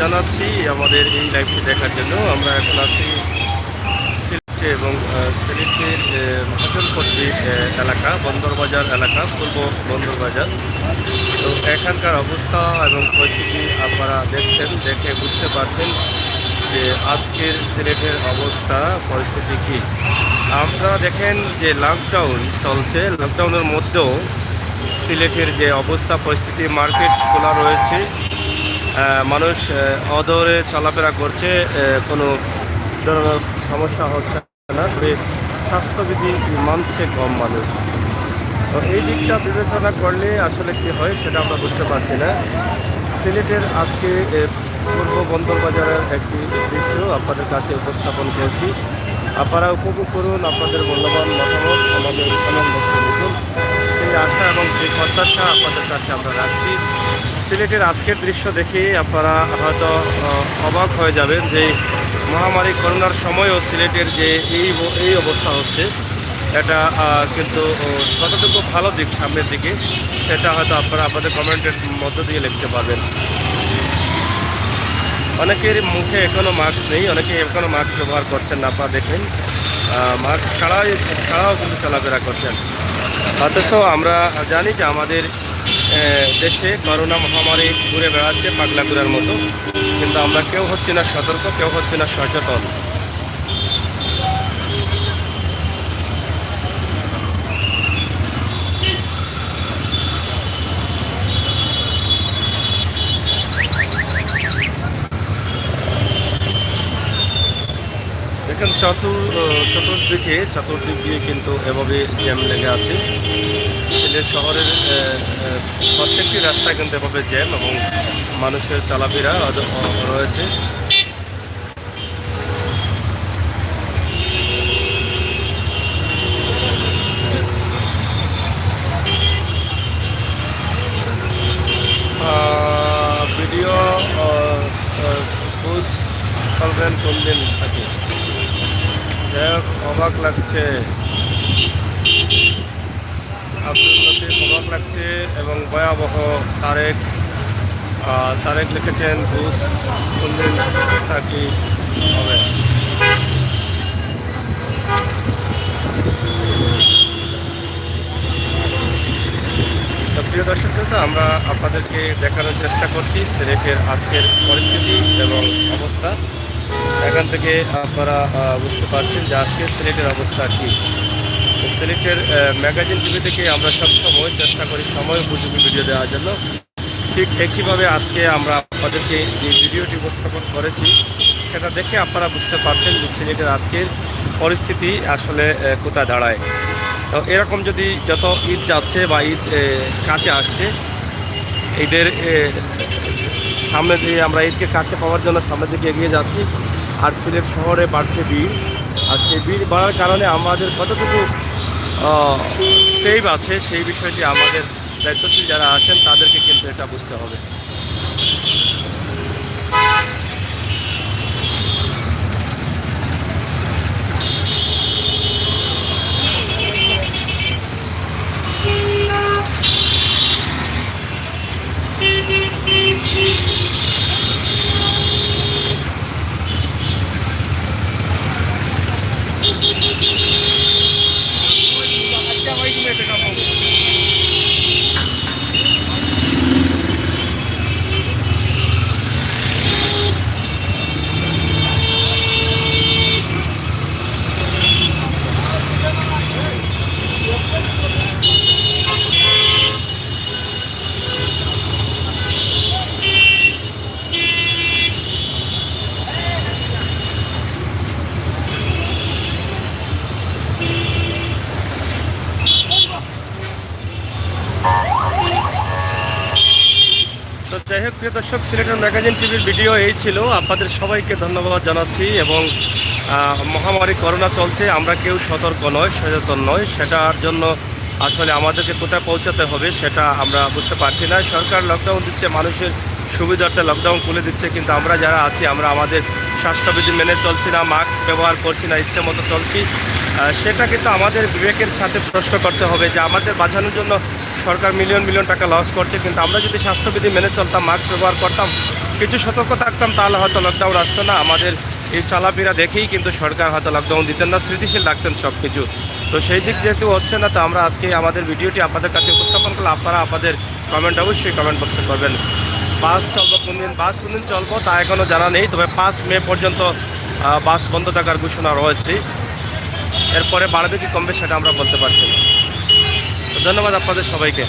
জানাচ্ছি আমাদের এই লাইভটি দেখার জন্য। আমরা এখন আছি সিলেটে এবং সিলেটের মহাজনপট্টির এলাকা, বন্দরবাজার এলাকা, পূর্ব বন্দরবাজার। তো এখানকার অবস্থা এবং পরিস্থিতি আপনারা দেখছেন, দেখে বুঝতে পারছেন যে আজকের সিলেটের অবস্থা পরিস্থিতি কী। আপনারা দেখেন যে লকডাউন চলছে, লকডাউনের মধ্যেও সিলেটের যে অবস্থা পরিস্থিতি, মার্কেট খোলা রয়েছে, মানুষ অদরে চলাফেরা করছে, কোনো ধরনের সমস্যা হচ্ছে না, তবে স্বাস্থ্যবিধি মানছে কম মানুষ। তো এই দিকটা বিবেচনা করলে আসলে কি হয় সেটা আমরা বুঝতে পারছি না। সিলেটের আজকে পূর্ব বন্দরবাজারের একটি দৃশ্য আপনাদের কাছে উপস্থাপন করছি। আপনারা উপভোগ করুন, আপনাদের মূল্যবান মতামত আমাদের কমেন্ট বক্সে লিখুন। সেই আশা এবং সেই প্রত্যাশা আপনাদের কাছে আমরা রাখছি। সিলেটের আজকের দৃশ্য দেখে আপনারা হয়তো অবাক হয়ে যাবেন যে মহামারী করোনার সময়ও সিলেটের যে এই অবস্থা হচ্ছে, এটা কিন্তু কতটুকু ভালো দিক সামনের দিকে সেটা হয়তো আপনারা আপনাদের কমেন্টের মধ্য দিয়ে লিখতে পারবেন। অনেকের মুখে এখনও মাস্ক নেই, অনেকে এখনও মাস্ক ব্যবহার করছেন না, আপনারা দেখেন মাস্ক ছাড়াও কিন্তু চলাফেরা করছেন। অথচ আমরা জানি যে আমাদের দেশে করোনা মহামারী ঘুরে বেড়াচ্ছে পাগলা ঘুরার মতো, কিন্তু আমরা কেউ হচ্ছি না সতর্ক, কেউ হচ্ছে না সচেতন। দেখেন চতুর্দিক দিয়ে কিন্তু এভাবে জ্যাম লেগে আছে। সিলেট শহরের প্রত্যেকটি রাস্তায় কিন্তু এভাবে জ্যাম এবং মানুষের চলাফেরা রয়েছে। ভিডিও পোস্ট করবেন কোন দিন থাকে, অবাক লাগছে, আব্দুল লতিফ অবাক লাগছে এবং ভয়াবহ। তারেক লিখেছেন ঘুষ কোন দিন থাকি হবে। প্রিয় দর্শক শ্রোতা, আমরা আপনাদেরকে দেখানোর চেষ্টা করছি সিলেটের আজকের পরিস্থিতি এবং অবস্থা। এখান থেকে আপনারা বুঝতে পারছেন যে আজকে সিলেটের অবস্থা কী। সিলেটের ম্যাগাজিন টিভি থেকে আমরা সবসময় চেষ্টা করি সময় উপযোগী ভিডিও দেওয়ার জন্য। ঠিক একইভাবে আজকে আমরা আপনাদেরকে যে ভিডিওটি উপস্থাপন করেছি সেটা দেখে আপনারা বুঝতে পারছেন যে সিলেটের আজকের পরিস্থিতি আসলে কোথায় দাঁড়ায়। তো এরকম যদি যত ঈদ যাচ্ছে বা ঈদ কাছে আসছে, ঈদের সামনে দিয়ে আমরা ঈদকে কাছে পাওয়ার জন্য সামনের দিকে এগিয়ে যাচ্ছি, আর সিলেট শহরে বাড়ছে ভিড়। আর সেই ভিড় বাড়ার কারণে আমাদের কতটুকু সেভ আছে সেই বিষয়টি আমাদের দায়িত্বশীল যারা আছেন তাদেরকে কিন্তু এটা বুঝতে হবে। তো যাই হোক প্রিয় দর্শক, সিলেটের ম্যাগাজিন টিভির ভিডিও এই ছিল। আপনাদের সবাইকে ধন্যবাদ জানাচ্ছি। এবং মহামারী করোনা চলছে, আমরা কেউ সতর্ক নয়, সচেতন নয়, সেটার জন্য আসলে আমাদেরকে কোথায় পৌঁছাতে হবে সেটা আমরা বুঝতে পারছি না। সরকার লকডাউন দিচ্ছে, মানুষের সুবিধার্থে লকডাউন খুলে দিচ্ছে, কিন্তু আমরা যারা আছি আমরা আমাদের স্বাস্থ্যবিধি মেনে চলছি না, মাস্ক ব্যবহার করছি না, ইচ্ছে মতো চলছি। সেটা কিন্তু আমাদের বিবেকের সাথে প্রশ্ন করতে হবে যে আমাদের বাঁচানোর জন্য সরকার মিলিয়ন মিলিয়ন টাকা লস করছে, কিন্তু আমরা যদি স্বাস্থ্যবিধি মেনে চলতাম, মাস্ক ব্যবহার করতাম, কিছু সতর্ক থাকতাম তাহলে হয়তো লকডাউন আসতো না। আমাদের এই চলাফেরা দেখেই কিন্তু সরকার হয়তো লকডাউন দিতেন না, স্থিতিশীল রাখতেন সব কিছু। তো সেই দিক যেহেতু হচ্ছে না, তো আমরা আজকে আমাদের ভিডিওটি আপনাদের কাছে উপস্থাপন করলে আপনারা আপনাদের কমেন্ট অবশ্যই কমেন্ট বক্সে করবেন। বাস চলবো কোন দিন চলবো তা এখনও জানা নেই, তবে 5 মে পর্যন্ত বাস বন্ধ থাকার ঘোষণা রয়েছে। এরপরে বাড়বে কি কমবে সেটা আমরা বলতে পারছি না। তো ধন্যবাদ আপনাদের সবাইকে।